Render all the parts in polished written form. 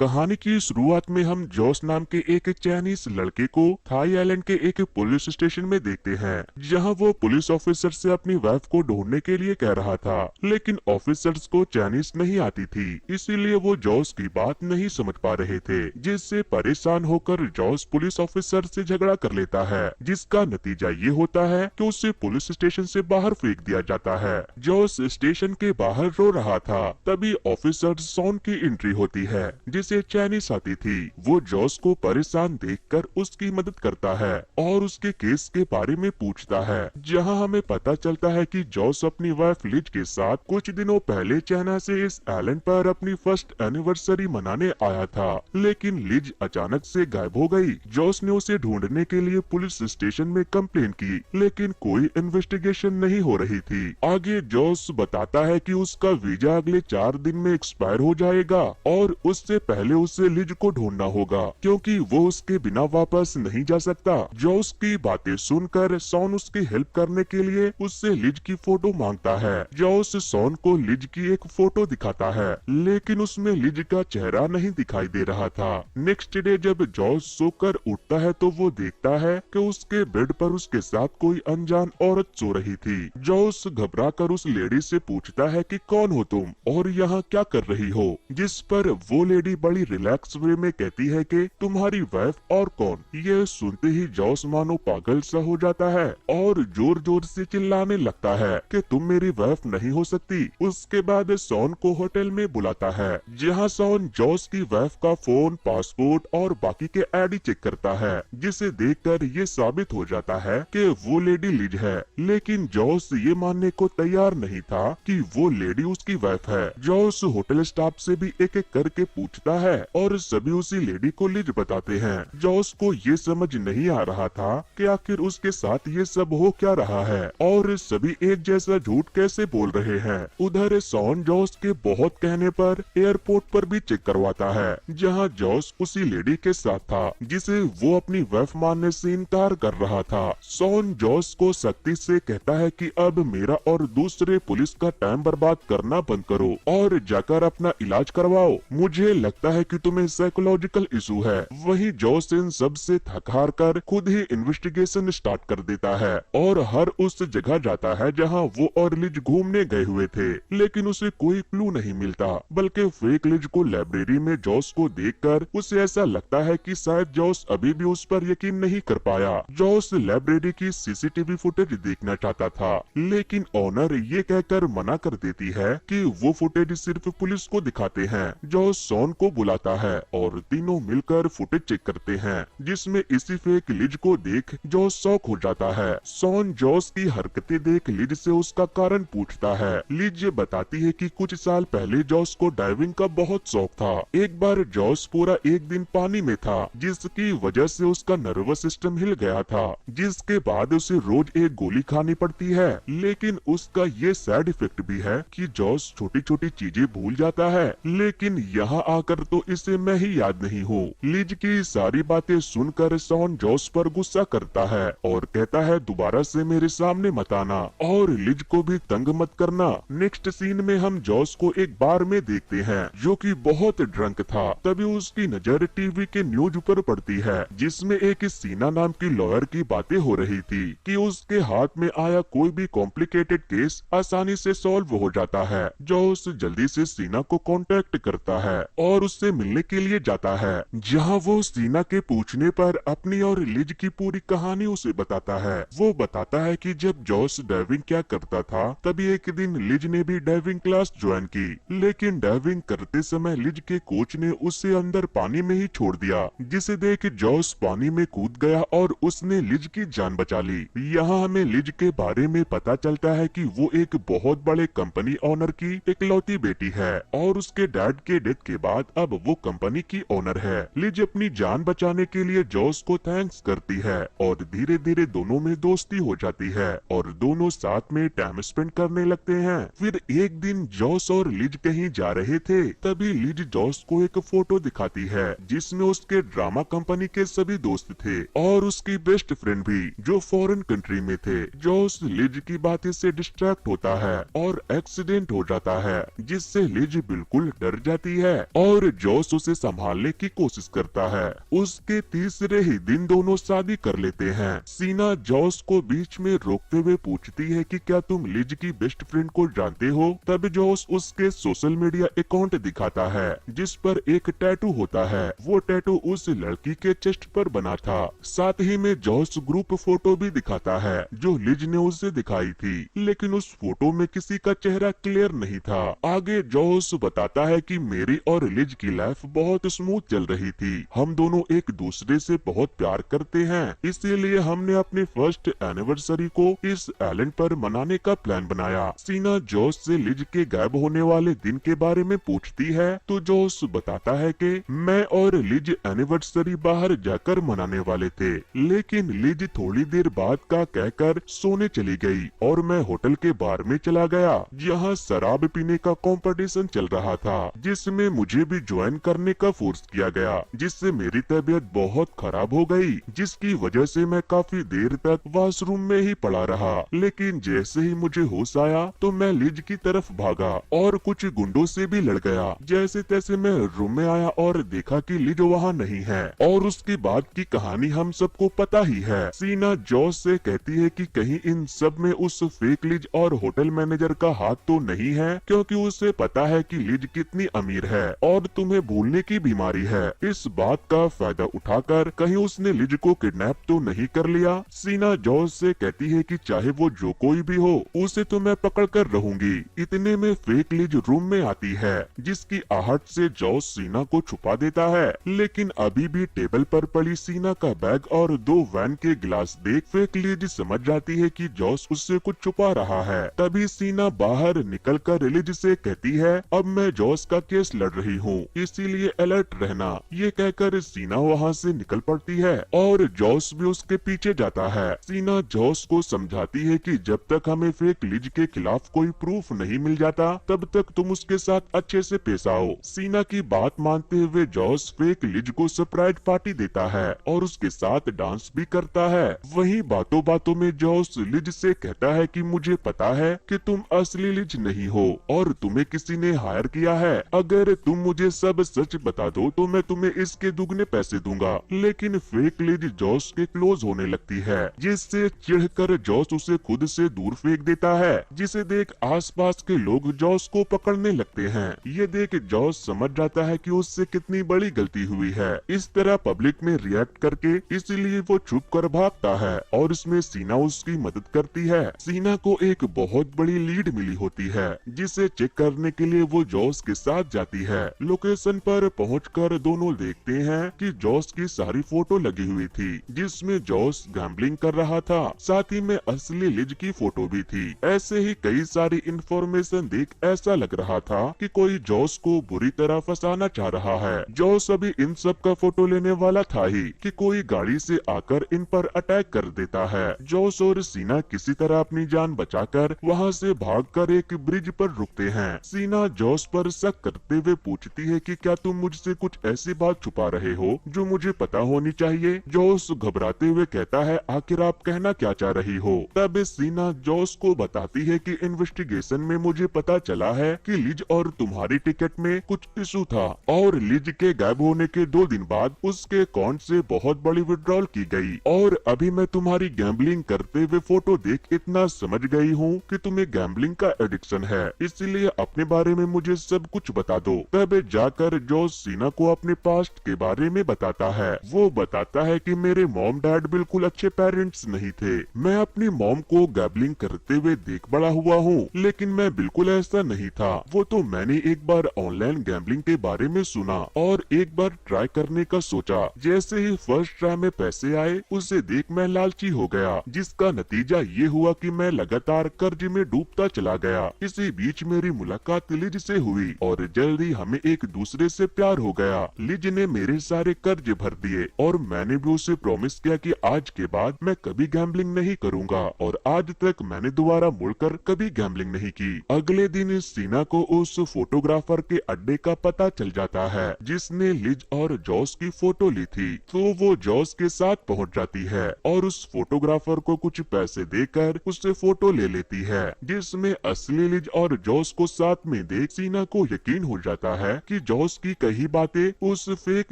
कहानी की शुरुआत में हम जॉस नाम के एक चाइनीज लड़के को थाई आइलैंड के एक पुलिस स्टेशन में देखते हैं, जहां वो पुलिस ऑफिसर से अपनी वाइफ को ढूंढने के लिए कह रहा था। लेकिन ऑफिसर्स को चाइनीज नहीं आती थी, इसीलिए वो जॉस की बात नहीं समझ पा रहे थे, जिससे परेशान होकर जॉस पुलिस ऑफिसर से झगड़ा कर लेता है, जिसका नतीजा ये होता है कि उसे पुलिस स्टेशन से बाहर फेंक दिया जाता है। जॉस स्टेशन के बाहर रो रहा था, तभी ऑफिसर सॉन की एंट्री होती है, जिसे चाइनीज आती थी। वो जॉस को परेशान देखकर उसकी मदद करता है और उसके केस के बारे में पूछता है, जहां हमें पता चलता है कि जॉस अपनी वाइफ लिज के साथ कुछ दिनों पहले चाइना से इस आइलैंड पर अपनी फर्स्ट एनिवर्सरी मनाने आया था, लेकिन लिज अचानक से गायब हो गई। जॉस ने उसे ढूंढने के लिए पुलिस स्टेशन में कंप्लेन की, लेकिन कोई इन्वेस्टिगेशन नहीं हो रही थी। आगे जॉस बताता है कि उसका वीजा अगले 4 दिन में एक्सपायर हो जाएगा और उससे पहले उसे लिज को ढूंढना होगा, क्योंकि वो उसके बिना वापस नहीं जा सकता। जॉस की बातें सुनकर सॉन उसकी हेल्प करने के लिए उससे लिज की फोटो मांगता है। जॉस सॉन को लिज की एक फोटो दिखाता है, लेकिन उसमें लिज का चेहरा नहीं दिखाई दे रहा था। नेक्स्ट डे जब जॉस सोकर उठता है तो वो देखता है कि उसके बेड पर उसके साथ कोई अनजान औरत सो रही थी। जॉस घबराकर उस लेडी से पूछता है कि कौन हो तुम और यहाँ क्या कर रही हो, जिस पर वो लेडी बड़ी रिलैक्स वे में कहती है कि तुम्हारी वाइफ और कौन। ये सुनते ही जॉस मानो पागल सा हो जाता है और जोर जोर से चिल्लाने लगता है कि तुम मेरी वाइफ नहीं हो सकती। उसके बाद सॉन को होटल में बुलाता है, जहाँ सॉन जॉस की वाइफ का फोन, पासपोर्ट और बाकी के आईडी चेक करता है, जिसे देखकर ये साबित हो जाता है कि वो लेडी लिज है। लेकिन जॉस ये मानने को तैयार नहीं था कि वो लेडी उसकी वाइफ है। जॉस होटल स्टाफ से भी एक एक करके पूछता है और सभी उसी लेडी को लिज बताते हैं। जॉस को ये समझ नहीं आ रहा था कि आखिर उसके साथ ये सब हो क्या रहा है और सभी एक जैसा झूठ कैसे बोल रहे हैं। उधर सॉन जॉस के बहुत कहने पर एयरपोर्ट पर भी चेक करवाता है, जहां जॉस उसी लेडी के साथ था जिसे वो अपनी वाइफ मानने से इनकार कर रहा था। सॉन जॉस को सख्ती से कहता है कि अब मेरा और दूसरे पुलिस का टाइम बर्बाद करना बंद करो और जाकर अपना इलाज करवाओ। मुझे लगता है कि तुम्हें साइकोलॉजिकल इशू है। वहीं जॉस इन सब से थक हार कर खुद ही इन्वेस्टिगेशन स्टार्ट कर देता है और हर उस जगह जाता है जहां वो और लिज घूमने गए हुए थे, लेकिन उसे कोई क्लू नहीं मिलता। बल्कि फेक लिज को लाइब्रेरी में जॉस को देखकर उसे ऐसा लगता है कि शायद जॉस अभी भी उस पर यकीन नहीं कर पाया। जॉस लाइब्रेरी की सीसीटीवी फुटेज देखना चाहता था, लेकिन ऑनर ये कहकर मना कर देती है कि वो फुटेज सिर्फ पुलिस को दिखाते हैं। जॉस सॉन को बुलाता है और तीनों मिलकर फुटेज चेक करते हैं, जिसमें इसी फेक लिज को देख जॉस शॉक हो जाता है। सॉन जॉस की हरकतें देख लिज से उसका कारण पूछता है। लिज बताती है कि कुछ साल पहले जॉस को डाइविंग का बहुत शौक था। एक बार जॉस पूरा एक दिन पानी में था, जिसकी वजह से उसका नर्वस सिस्टम हिल गया था, जिसके बाद उसे रोज एक गोली खानी पड़ती है। लेकिन उसका ये साइड इफेक्ट भी है कि जॉस छोटी छोटी चीजें भूल जाता है, लेकिन यहाँ आकर तो इसे मैं ही याद नहीं हूँ। लिज की सारी बातें सुनकर सॉन जॉस पर गुस्सा करता है और कहता है दोबारा से मेरे सामने मत आना और लिज को भी तंग मत करना। नेक्स्ट सीन में हम जॉस को एक बार में देखते हैं, जो कि बहुत ड्रंक था। तभी उसकी नजर टीवी के न्यूज पर पड़ती है, जिसमें एक सीना नाम की लॉयर की बातें हो रही थी कि उसके हाथ में आया कोई भी कॉम्प्लिकेटेड केस आसानी से सॉल्व हो जाता है। जॉस जल्दी से सीना को कांटेक्ट करता है और उससे मिलने के लिए जाता है, जहां वो सीना के पूछने पर अपनी और लिज की पूरी कहानी उसे बताता है। वो बताता है कि जब जॉस डाइविंग क्या करता था, तभी एक दिन लिज ने भी डाइविंग क्लास ज्वाइन की, लेकिन डाइविंग करते समय लिज के कोच ने उसे अंदर पानी में ही छोड़ दिया, जिसे देख जॉस पानी में कूद गया और उसने लिज की जान बचा ली। यहाँ हमें लिज के बारे में पता चलता है कि वो एक बहुत बड़े कंपनी ओनर की इकलौती बेटी है और उसके डैड के डेथ के बाद अब वो कंपनी की ओनर है। लिज अपनी जान बचाने के लिए जॉस को थैंक्स करती है और धीरे धीरे दोनों में दोस्ती हो जाती है और दोनों साथ में टाइम स्पेंड करने लगते हैं। फिर एक दिन जॉस और लिज कहीं जा रहे थे, तभी लिज जॉस को एक फोटो दिखाती है, जिसमें उसके ड्रामा कंपनी के सभी दोस्त थे और उसकी बेस्ट फ्रेंड भी, जो फॉरेन कंट्री में थे। जॉस लिज की बातें से डिस्ट्रैक्ट होता है और एक्सीडेंट हो जाता है, जिससे लिज बिल्कुल डर जाती है और जॉस उसे संभालने की कोशिश करता है। उसके तीसरे ही दिन दोनों शादी कर लेते हैं। सीना जॉस को बीच में रोकते हुए पूछती है कि क्या तुम लिज की बेस्ट फ्रेंड को जानते हो? तब जॉस उसके सोशल मीडिया अकाउंट दिखाता है जिस पर एक टैटू होता है। वो टैटू उस लड़की के चेस्ट पर बना था। साथ ही में जॉस ग्रुप फोटो भी दिखाता है जो लिज ने उसे दिखाई थी, लेकिन उस फोटो में किसी का चेहरा क्लियर नहीं था। आगे जॉस बताता है कि मेरी और लिज की लाइफ बहुत स्मूथ चल रही थी। हम दोनों एक दूसरे से बहुत प्यार करते हैं, इसीलिए हमने अपने फर्स्ट एनिवर्सरी को इस आइलैंड पर मनाने का प्लान बनाया। सीना जॉस से लिज के गायब होने वाले दिन के बारे में पूछती है तो जॉस बताता है कि मैं और लिज एनिवर्सरी बाहर जाकर मनाने वाले थे, लेकिन लिज थोड़ी देर बाद का कहकर सोने चली गई और मैं होटल के बार में चला गया जहाँ शराब पीने का कंपटीशन चल रहा था, जिसमें मुझे भी ज्वाइन करने का फोर्स किया गया, जिससे मेरी तबीयत बहुत खराब हो गई, जिसकी वजह से मैं काफी देर तक वॉशरूम में ही पड़ा रहा। लेकिन जैसे ही मुझे होश आया तो मैं लिज की तरफ भागा और कुछ गुंडों से भी लड़ गया। जैसे तैसे मैं रूम में आया और देखा कि लिज वहाँ नहीं है, और उसके बाद की कहानी हम सबको पता ही है। सीना जॉस से कहती है कि कहीं इन सब में उस फेक लिज और होटल मैनेजर का हाथ तो नहीं है, क्योंकि उसे पता है कि लिज कितनी अमीर है और तुम्हें भूलने की बीमारी है। इस बात का फायदा उठाकर कहीं उसने लिज को किडनैप तो नहीं कर लिया। सीना जॉस से कहती है कि चाहे वो जो कोई भी हो उसे तो मैं पकड़ कर रहूंगी। इतने में फेक लिज रूम में आती है, जिसकी आहट से जॉस सीना को छुपा देता है, लेकिन अभी भी टेबल पर पड़ी सीना का बैग और 2 वैन के गिलास देख फेक लिज समझ जाती है कि जॉस उससे कुछ छुपा रहा है। तभी सीना बाहर निकल कर लिज से कहती है अब मैं जॉस का केस लड़ रही हूँ, इसीलिए अलर्ट रहना। ये कहकर सीना वहाँ से निकल पड़ती है और जॉस भी उसके पीछे जाता है। सीना जॉस को समझाती है कि जब तक हमें फेक लिज के खिलाफ कोई प्रूफ नहीं मिल जाता तब तक तुम उसके साथ अच्छे से पेश आओ। सीना की बात मानते हुए जॉस फेक लिज को सरप्राइज पार्टी देता है और उसके साथ डांस भी करता है। वहीं बातों बातों में जॉस लिज से कहता है कि मुझे पता है कि तुम असली लिज नहीं हो और तुम्हें किसी ने हायर किया है। अगर तुम मुझे सब सच बता दो तो मैं तुम्हें इसके दुगने पैसे दूंगा। लेकिन फेक लिज जॉस के क्लोज होने लगती है, जिससे चिढ़कर जॉस उसे खुद से दूर फेंक देता है, जिसे देख आसपास के लोग जॉस को पकड़ने लगते हैं। ये देख जॉस समझ जाता है कि उससे कितनी बड़ी गलती हुई है। इस तरह पब्लिक में रिएक्ट करके इसलिए वो छुप कर भागता है और इसमें सीना उसकी मदद करती है। सीना को एक बहुत बड़ी लीड मिली होती है, जिसे चेक करने के लिए वो जॉस के साथ जाती है। लोकेशन पर पहुंचकर दोनों देखते हैं कि जॉस की सारी फोटो लगी हुई थी, जिसमें जॉस गैम्बलिंग कर रहा था, साथ ही में असली लिज की फोटो भी थी। ऐसे ही कई सारी इंफॉर्मेशन देख ऐसा लग रहा था कि कोई जॉस को बुरी तरह फंसाना चाह रहा है। जॉस अभी इन सब का फोटो लेने वाला था ही कि कोई गाड़ी से आकर इन पर अटैक कर देता है। जॉस और सीना किसी तरह अपनी जान बचाकर वहां से भागकर एक ब्रिज पर रुकते हैं। सीना जॉस पर शक करते हुए पूछती है कि क्या तुम मुझसे कुछ ऐसी बात छुपा रहे हो जो मुझे पता होनी चाहिए। जॉस घबराते हुए कहता है आखिर आप कहना क्या चाह रही हो। तब सीना जॉस को बताती है कि इन्वेस्टिगेशन में मुझे पता चला है कि लिज और तुम्हारी टिकट में कुछ इशू था और लिज के गायब होने के 2 दिन बाद उसके अकाउंट से बहुत बड़ी विड्रॉल की गई, और अभी मैं तुम्हारी गैम्बलिंग करते हुए फोटो देख इतना समझ गई हूँ कि तुम्हें गैम्बलिंग का एडिक्शन है, इसलिए अपने बारे में मुझे सब कुछ बता दो। तब जाकर जॉस सीना को अपने पास्ट के बारे में बताता है। वो बताता है कि मेरे मॉम डैड बिल्कुल अच्छे पेरेंट्स नहीं थे। मैं अपनी मॉम को गैम्बलिंग करते हुए देख बड़ा हुआ हूँ, लेकिन मैं बिल्कुल ऐसा नहीं था। वो तो मैंने एक बार ऑनलाइन गैम्बलिंग के बारे में सुना और एक बार ट्राई करने का सोचा। जैसे ही फर्स्ट ट्राई में पैसे आए उसे देख मैं लालची हो गया, जिसका नतीजा ये हुआ कि मैं लगातार कर्ज में डूबता चला गया। इसी बीच मेरी मुलाकात लिज से हुई और जल्दी हमें एक दूसरे से प्यार हो गया। लिज ने मेरे सारे कर्ज भर दिए और मैंने भी उसे प्रॉमिस किया कि आज के बाद मैं कभी गैम्बलिंग नहीं करूंगा, और आज तक मैंने दोबारा मुड़कर कभी गैम्बलिंग नहीं की। अगले दिन सीना को उस फोटोग्राफर के अड्डे का पता चल जाता है जिसने लिज और जॉस की फोटो ली थी, तो वो जॉस के साथ पहुंच जाती है और उस फोटोग्राफर को कुछ पैसे देकर उससे फोटो ले लेती है, जिसमें असली लिज और जॉस को साथ में देख सीना को यकीन हो जाता है कि जॉस की कही बातें उस फेक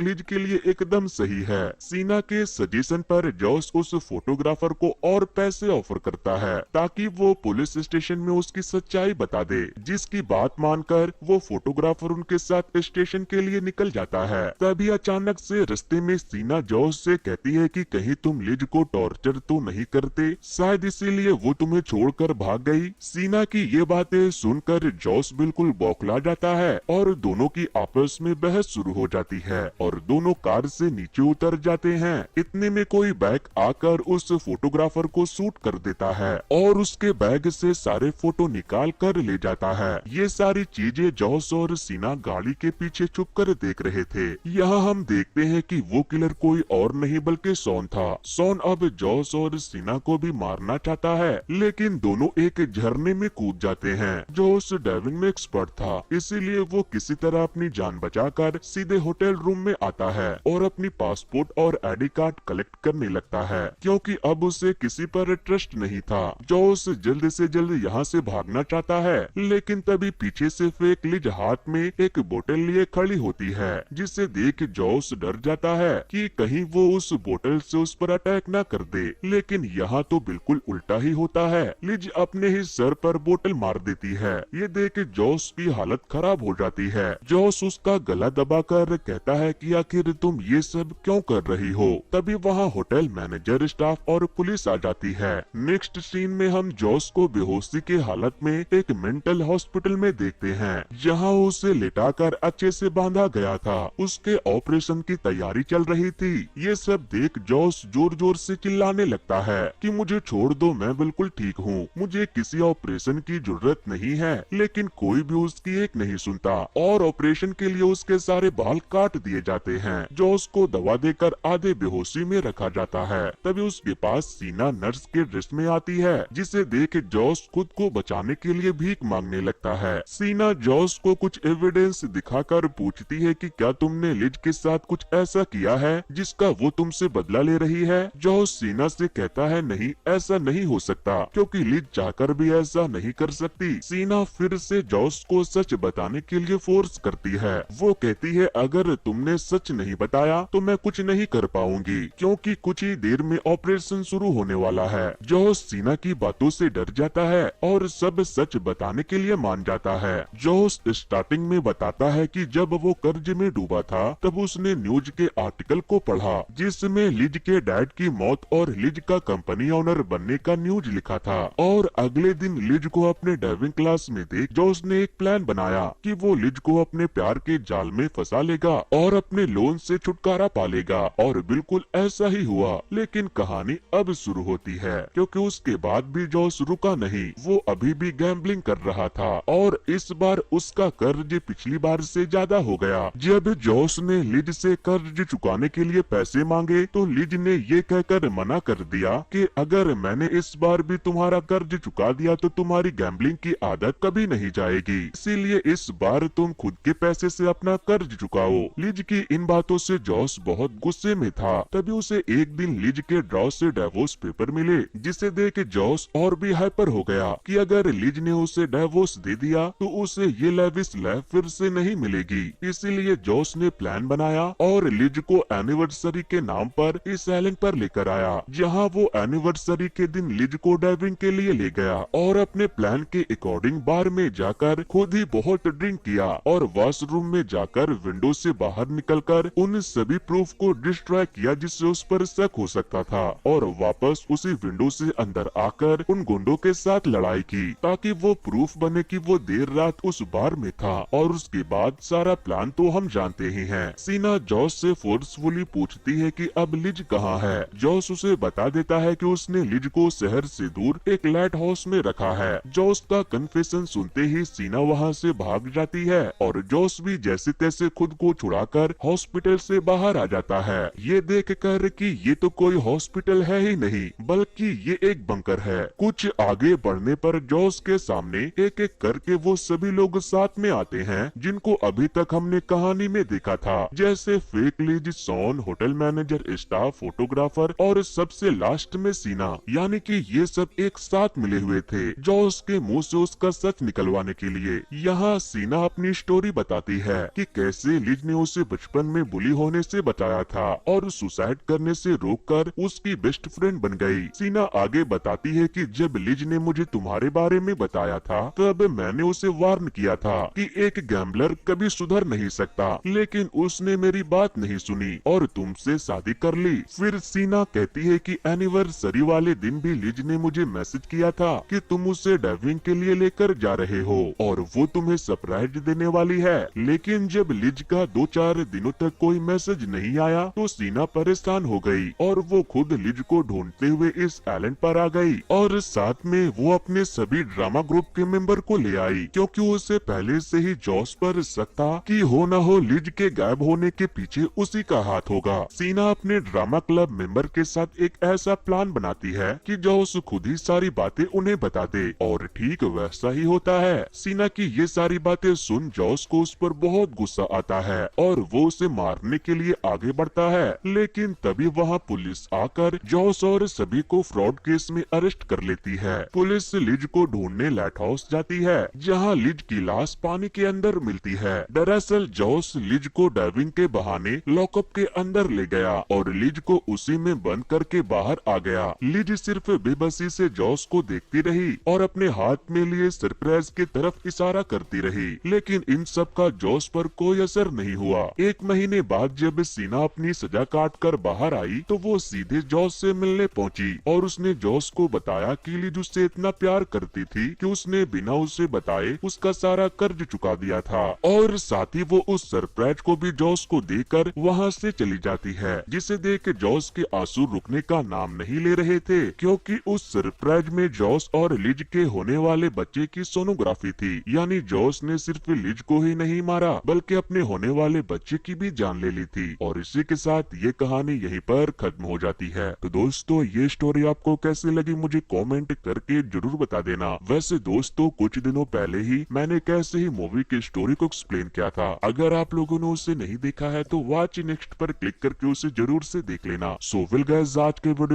लिज के लिए एकदम सही है। सीना के सजेशन पर जॉस उस फोटोग्राफर को और पैसे ऑफर करता है ताकि वो पुलिस स्टेशन में उसकी सच्चाई बता दे, जिसकी बात मानकर वो फोटोग्राफर उनके साथ स्टेशन के लिए निकल जाता है। तभी अचानक से रास्ते में सीना जॉस से कहती है कि कहीं तुम लिज को टॉर्चर तो नहीं करते, शायद इसीलिए वो तुम्हें छोड़कर भाग गई। सीना की ये बातें सुनकर जॉस बिल्कुल बौखला जाता है और दोनों की आपस में बहस शुरू हो जाती है और दोनों कार से नीचे उतर जाते हैं। इतने में कोई बैग आकर उस फोटोग्राफर को शूट कर देता है और उसके बैग से सारे फोटो निकाल कर ले जाता है। ये सारी चीजें जॉस और सीना गाड़ी के पीछे छुप कर देख रहे थे। यहाँ हम देखते हैं कि वो किलर कोई और नहीं बल्कि सॉन था। सॉन अब जॉस और सीना को भी मारना चाहता है, लेकिन दोनों एक झरने में कूद जाते हैं। जॉस डाइविंग में एक्सपर्ट था, इसीलिए वो किसी तरह अपनी जान बचाकर सीधे होटल रूम में आता है और अपनी पासपोर्ट और आईडी कार्ड कलेक्ट करने लगता है, क्योंकि अब उसे किसी पर ट्रस्ट नहीं था। जॉस जल्द से जल्द यहाँ से भागना चाहता है, लेकिन तभी पीछे से फेक लिज हाथ में एक बोतल लिए खड़ी होती है, जिसे देख जॉस डर जाता है कि कहीं वो उस बोतल से उस पर अटैक न कर दे। लेकिन यहाँ तो बिल्कुल उल्टा ही होता है, लिज अपने ही सर पर बोतल मार देती है। ये देख जॉस की हालत खराब हो जाती है। जॉस उसका गला दबाकर कहता है कि आखिर तुम ये सब क्यों कर रही हो। तभी वहाँ होटल मैनेजर, स्टाफ और पुलिस आ जाती है। नेक्स्ट सीन में हम जॉस को बेहोशी के हालत में एक मेंटल हॉस्पिटल में देखते हैं, जहाँ उसे लेटाकर अच्छे से बांधा गया था। उसके ऑपरेशन की तैयारी चल रही थी। ये सब देख जॉस जोर जोर से चिल्लाने लगता है कि मुझे छोड़ दो, मैं बिल्कुल ठीक हूँ, मुझे किसी ऑपरेशन की जरूरत नहीं है। लेकिन कोई भी उसकी एक नहीं सुनता और ऑपरेशन के लिए उसके सारे बाल काट दिए जाते हैं। जॉस को दवा देकर आधे बेहोशी में रखा जाता है। तभी उसके पास सीना नर्स के ड्रेस में आती है, जिसे देख जॉस खुद को बचाने के लिए भीख मांगने लगता है। सीना जॉस को कुछ एविडेंस दिखाकर पूछती है कि क्या तुमने लिज के साथ कुछ ऐसा किया है जिसका वो तुमसे बदला ले रही है। जॉस सीना से कहता है नहीं, ऐसा नहीं हो सकता, क्योंकि लिज चाहकर भी ऐसा नहीं कर सकती। सीना फिर से जॉस को सच बताने के लिए फोर्स करती है। वो कहती है अगर तुमने सच नहीं बताया तो मैं कुछ नहीं कर पाऊंगी, क्योंकि कुछ ही देर में ऑपरेशन शुरू होने वाला है। जॉस सीना की बातों से डर जाता है और सब सच बताने के लिए मान जाता है। जॉस स्टार्टिंग में बताता है कि जब वो कर्ज में डूबा था तब उसने न्यूज के आर्टिकल को पढ़ा, जिसमें लिज के डैड की मौत और लिज का कंपनी ओनर बनने का न्यूज लिखा था। और अगले दिन लिज को अपने डाइविंग क्लास में देख जॉस ने एक प्लान बनाया कि वो लिज को अपने प्यार के जाल में फंसा लेगा और अपने लोन से छुटकारा पालेगा। और बिल्कुल ऐसा ही हुआ। लेकिन कहानी अब शुरू होती है, क्योंकि उसके बाद भी जॉस रुका नहीं। वो अभी भी गैम्बलिंग कर रहा था और इस बार उसका कर्ज पिछली बार से ज्यादा हो गया। जब जॉस ने लिज से कर्ज चुकाने के लिए पैसे मांगे तो लिज ने ये कहकर मना कर दिया कि अगर मैंने इस बार भी तुम्हारा कर्ज चुका दिया तो तुम्हारी गैम्बलिंग की आदत कभी नहीं जाएगी, इसीलिए इस बार तुम खुद के पैसे से अपना कर्ज चुकाओ। लिज की इन बातों से जॉस बहुत गुस्से में था। तभी उसे एक दिन लिज के ड्रॉ से डिवोर्स पेपर मिले, जिसे देख जॉस और भी हाइपर हो गया कि अगर लिज ने उसे डिवोर्स दे दिया तो उसे ये लेविश लाइफ फिर से नहीं मिलेगी। इसीलिए जॉस ने प्लान बनाया और लिज को एनिवर्सरी के नाम पर इस आइलैंड पर लेकर आया, जहाँ वो एनिवर्सरी के दिन लिज को डाइविंग के लिए ले गया और अपने प्लान के अकॉर्डिंग बार में जाकर खुद ही बहुत ड्रिंक किया और वॉशरूम में जाकर विंडो से बाहर निकलकर उन सभी प्रूफ को डिस्ट्रॉय किया जिससे उस पर शक हो सकता था, और वापस उसी विंडो से अंदर आकर उन गुंडों के साथ लड़ाई की ताकि वो प्रूफ बने कि वो देर रात उस बार में था। और उसके बाद सारा प्लान तो हम जानते ही हैं। सीना जॉस से फोर्सफुली पूछती है कि अब लिज कहाँ है। जॉस उसे बता देता है कि उसने लिज को शहर से दूर एक लाइट हाउस में रखा है। जॉस का कन्फेशन सुनते ही सीना वहाँ से भाग जाती है और जॉस भी जैसे तैसे खुद को छुड़ाकर हॉस्पिटल से बाहर आ जाता है। ये देखकर कि ये तो कोई हॉस्पिटल है ही नहीं बल्कि ये एक बंकर है। कुछ आगे बढ़ने पर जॉस के सामने एक एक करके वो सभी लोग साथ में आते हैं जिनको अभी तक हमने कहानी में देखा था, जैसे फेक लिज, सॉन, होटल मैनेजर, स्टाफ, फोटोग्राफर और सबसे लास्ट में सीना। यानी कि ये सब एक साथ मिले हुए थे जॉस के मुंह से उसका सच निकलवाने के लिए। यहाँ सीना अपनी स्टोरी बताती है कि कैसे लिज ने उसे बचपन में बुली होने से बचाया था और सुसाइड करने से रोककर उसकी बेस्ट फ्रेंड बन गई। सीना आगे बताती है कि जब लिज ने मुझे तुम्हारे बारे में बताया था तब मैंने उसे वार्न किया था कि एक गैम्बलर कभी सुधर नहीं सकता, लेकिन उसने मेरी बात नहीं सुनी और तुमसे शादी कर ली। फिर सीना कहती है कि एनिवर्सरी वाले दिन भी लिज ने मुझे मैसेज किया था कि तुम उसे डाइविंग के लिए लेकर जा रहे हो और वो तुम्हें सरप्राइज देने वाली है। लेकिन जब लिज का 2-4 दिनों तक कोई मैसेज नहीं आया तो सीना परेशान हो गई और वो खुद लिज को ढूंढते हुए इस आइलैंड पर आ गई और साथ में वो अपने सभी ड्रामा ग्रुप के मेंबर को ले आई, क्योंकि उसे पहले से ही जॉस पर शक था कि हो न हो लिज के गायब होने के पीछे उसी का हाथ होगा। सीना अपने ड्रामा क्लब मेंबर के साथ एक ऐसा प्लान बनाती है कि जॉस खुद ही सारी बातें उन्हें बता दे और ठीक वैसा ही होता है। सीना की ये सारी बातें सुन जॉस को उस पर बहुत गुस्सा आता है और वो उसे मारने के लिए आगे बढ़ता है, लेकिन तभी वहाँ पुलिस आकर जॉस और सभी को फ्रॉड केस में अरेस्ट कर लेती है। पुलिस लिज को ढूंढने लाइट हाउस जाती है जहाँ लिज की लाश पानी के अंदर मिलती है। दरअसल जॉस लिज को डाइविंग के बहाने लॉकअप के अंदर ले गया और लिज को उसी में बंद करके बाहर आ गया। लिज सिर्फ बेबसी से जॉस को देखती रही और अपने हाथ में लिए सरप्राइज की तरफ इशारा करती रही, लेकिन इन सब का जॉस पर कोई असर नहीं हुआ। 1 महीने बाद जब सीना अपनी सजा काट कर बाहर आई तो वो सीधे जॉस से मिलने पहुंची और उसने जॉस को बताया कि लिज उससे इतना प्यार करती थी कि उसने बिना उसे बताए उसका सारा कर्ज चुका दिया था और साथ ही वो उस सरप्राइज को भी जॉस को देकर वहाँ से चली जाती है, जिसे देख जॉस के आंसू रुकने का नाम नहीं ले रहे थे, क्योंकि उस सरप्राइज में जॉस और लिज के होने वाले बच्चे की सोनोग्राफी थी। यानी जॉस ने सिर्फ लिज को ही नहीं मारा बल्कि अपने होने वाले बच्चे की भी जान ले ली थी। और इसी के साथ ये कहानी यहीं पर खत्म हो जाती है। तो दोस्तों ये स्टोरी आपको कैसी लगी मुझे कमेंट करके जरूर बता देना। वैसे दोस्तों कुछ दिनों पहले ही मैंने कैसे ही मूवी की स्टोरी को एक्सप्लेन किया था, अगर आप लोगों ने उसे नहीं देखा है तो वॉच नेक्स्ट पर क्लिक करके उसे जरूर से देख लेना। सो विल गाइस आज के वीडियो